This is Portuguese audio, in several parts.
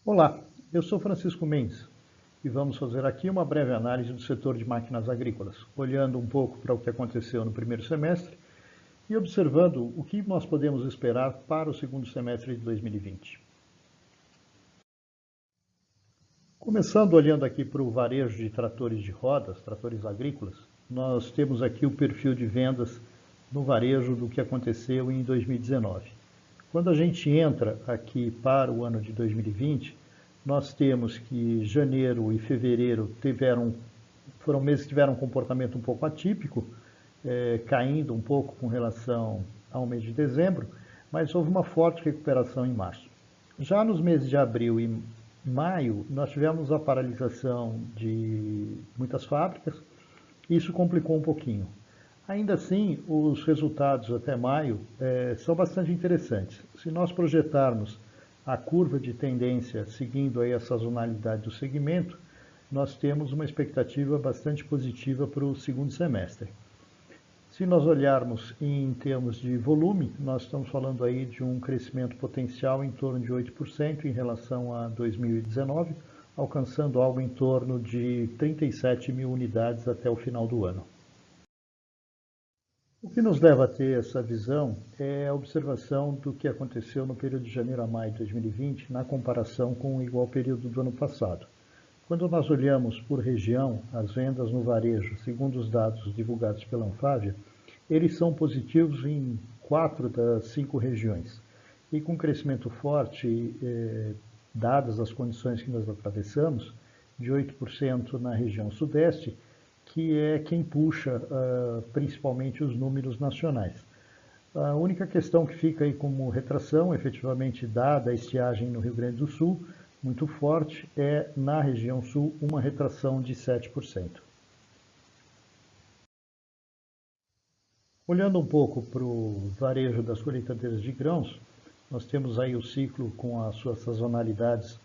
Olá, eu sou Francisco Mendes e vamos fazer aqui uma breve análise do setor de máquinas agrícolas, olhando um pouco para o que aconteceu no primeiro semestre e observando o que nós podemos esperar para o segundo semestre de 2020. Começando olhando aqui para o varejo de tratores de rodas, tratores agrícolas, nós temos aqui o perfil de vendas no varejo do que aconteceu em 2019. Quando a gente entra aqui para o ano de 2020, nós temos que janeiro e fevereiro foram meses que tiveram um comportamento um pouco atípico, caindo um pouco com relação ao mês de dezembro, mas houve uma forte recuperação em março. Já nos meses de abril e maio, nós tivemos a paralisação de muitas fábricas, isso complicou um pouquinho. Ainda assim, os resultados até maio são bastante interessantes. Se nós projetarmos a curva de tendência seguindo aí a sazonalidade do segmento, nós temos uma expectativa bastante positiva para o segundo semestre. Se nós olharmos em termos de volume, nós estamos falando aí de um crescimento potencial em torno de 8% em relação a 2019, alcançando algo em torno de 37 mil unidades até o final do ano. O que nos leva a ter essa visão é a observação do que aconteceu no período de janeiro a maio de 2020, na comparação com o igual período do ano passado. Quando nós olhamos por região, as vendas no varejo, segundo os dados divulgados pela Anfávia, eles são positivos em 4 das 5 regiões. E com crescimento forte, dadas as condições que nós atravessamos, de 8% na região sudeste, que é quem puxa principalmente os números nacionais. A única questão que fica aí como retração, efetivamente dada a estiagem no Rio Grande do Sul, muito forte, é na região sul uma retração de 7%. Olhando um pouco para o varejo das colheitadeiras de grãos, nós temos aí o ciclo com as suas sazonalidades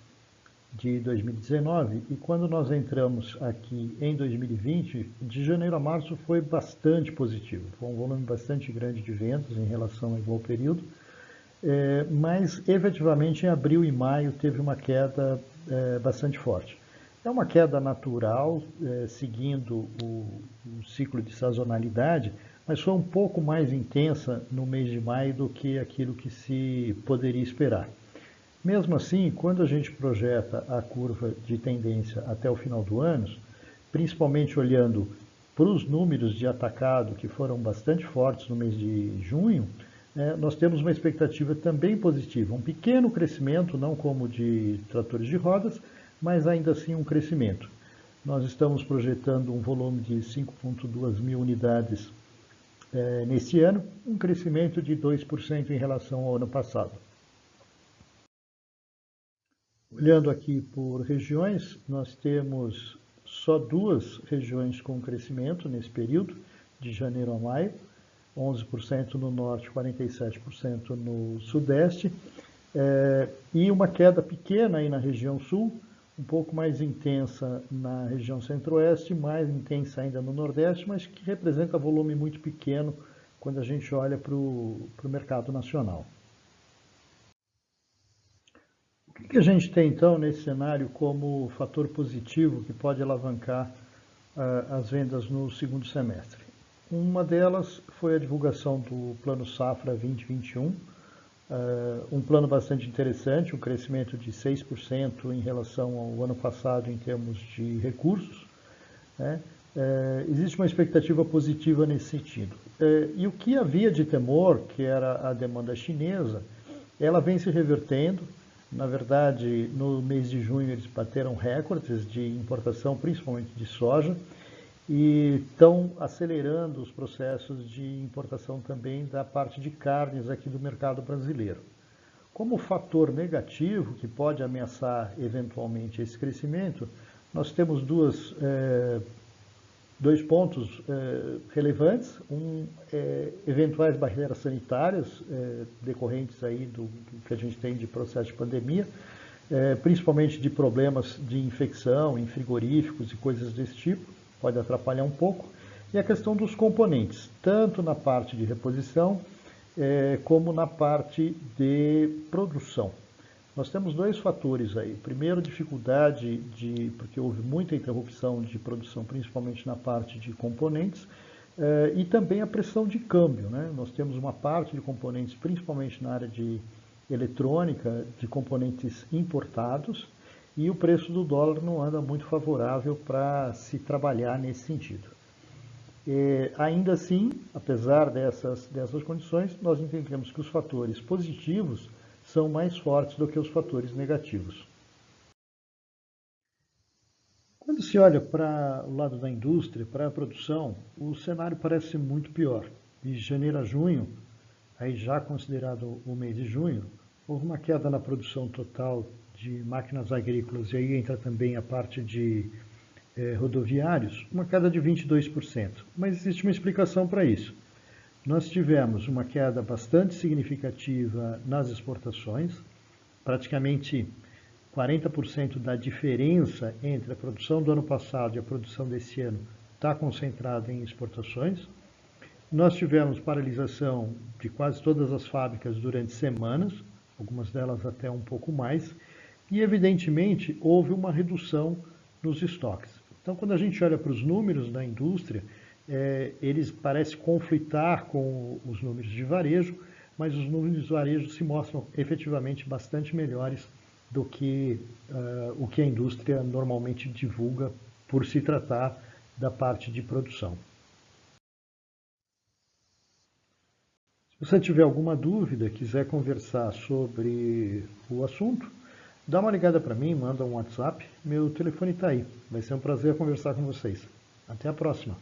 de 2019 e quando nós entramos aqui em 2020, de janeiro a março foi bastante positivo, foi um volume bastante grande de vendas em relação ao igual período, mas efetivamente em abril e maio teve uma queda bastante forte. É uma queda natural, seguindo o ciclo de sazonalidade, mas foi um pouco mais intensa no mês de maio do que aquilo que se poderia esperar. Mesmo assim, quando a gente projeta a curva de tendência até o final do ano, principalmente olhando para os números de atacado que foram bastante fortes no mês de junho, nós temos uma expectativa também positiva, um pequeno crescimento, não como de tratores de rodas, mas ainda assim um crescimento. Nós estamos projetando um volume de 5,2 mil unidades neste ano, um crescimento de 2% em relação ao ano passado. Olhando aqui por regiões, nós temos só 2 regiões com crescimento nesse período, de janeiro a maio, 11% no norte, 47% no sudeste, e uma queda pequena aí na região sul, um pouco mais intensa na região centro-oeste, mais intensa ainda no nordeste, mas que representa volume muito pequeno quando a gente olha para o mercado nacional. O que a gente tem então nesse cenário como fator positivo que pode alavancar as vendas no segundo semestre? Uma delas foi a divulgação do Plano Safra 2021, um plano bastante interessante, um crescimento de 6% em relação ao ano passado em termos de recursos. Existe uma expectativa positiva nesse sentido. E o que havia de temor, que era a demanda chinesa, ela vem se revertendo. Na verdade, no mês de junho eles bateram recordes de importação, principalmente de soja, e estão acelerando os processos de importação também da parte de carnes aqui do mercado brasileiro. Como fator negativo que pode ameaçar eventualmente esse crescimento, nós temos dois pontos relevantes. Eventuais barreiras sanitárias decorrentes aí do que a gente tem de processo de pandemia, principalmente de problemas de infecção em frigoríficos e coisas desse tipo, pode atrapalhar um pouco. E a questão dos componentes, tanto na parte de reposição como na parte de produção. Nós temos dois fatores aí. Primeiro, dificuldade porque houve muita interrupção de produção, principalmente na parte de componentes, e também a pressão de câmbio, né? Nós temos uma parte de componentes, principalmente na área de eletrônica, de componentes importados, e o preço do dólar não anda muito favorável para se trabalhar nesse sentido. Ainda assim, apesar dessas condições, nós entendemos que os fatores positivos são mais fortes do que os fatores negativos. Quando se olha para o lado da indústria, para a produção, o cenário parece ser muito pior. De janeiro a junho, aí já considerado o mês de junho, houve uma queda na produção total de máquinas agrícolas, e aí entra também a parte de rodoviários, uma queda de 22%. Mas existe uma explicação para isso. Nós tivemos uma queda bastante significativa nas exportações, praticamente 40% da diferença entre a produção do ano passado e a produção desse ano está concentrada em exportações. Nós tivemos paralisação de quase todas as fábricas durante semanas, algumas delas até um pouco mais, e evidentemente houve uma redução nos estoques. Então, quando a gente olha para os números da indústria, eles parecem conflitar com os números de varejo, mas os números de varejo se mostram efetivamente bastante melhores do que o que a indústria normalmente divulga por se tratar da parte de produção. Se você tiver alguma dúvida, quiser conversar sobre o assunto, dá uma ligada para mim, manda um WhatsApp, meu telefone está aí. Vai ser um prazer conversar com vocês. Até a próxima.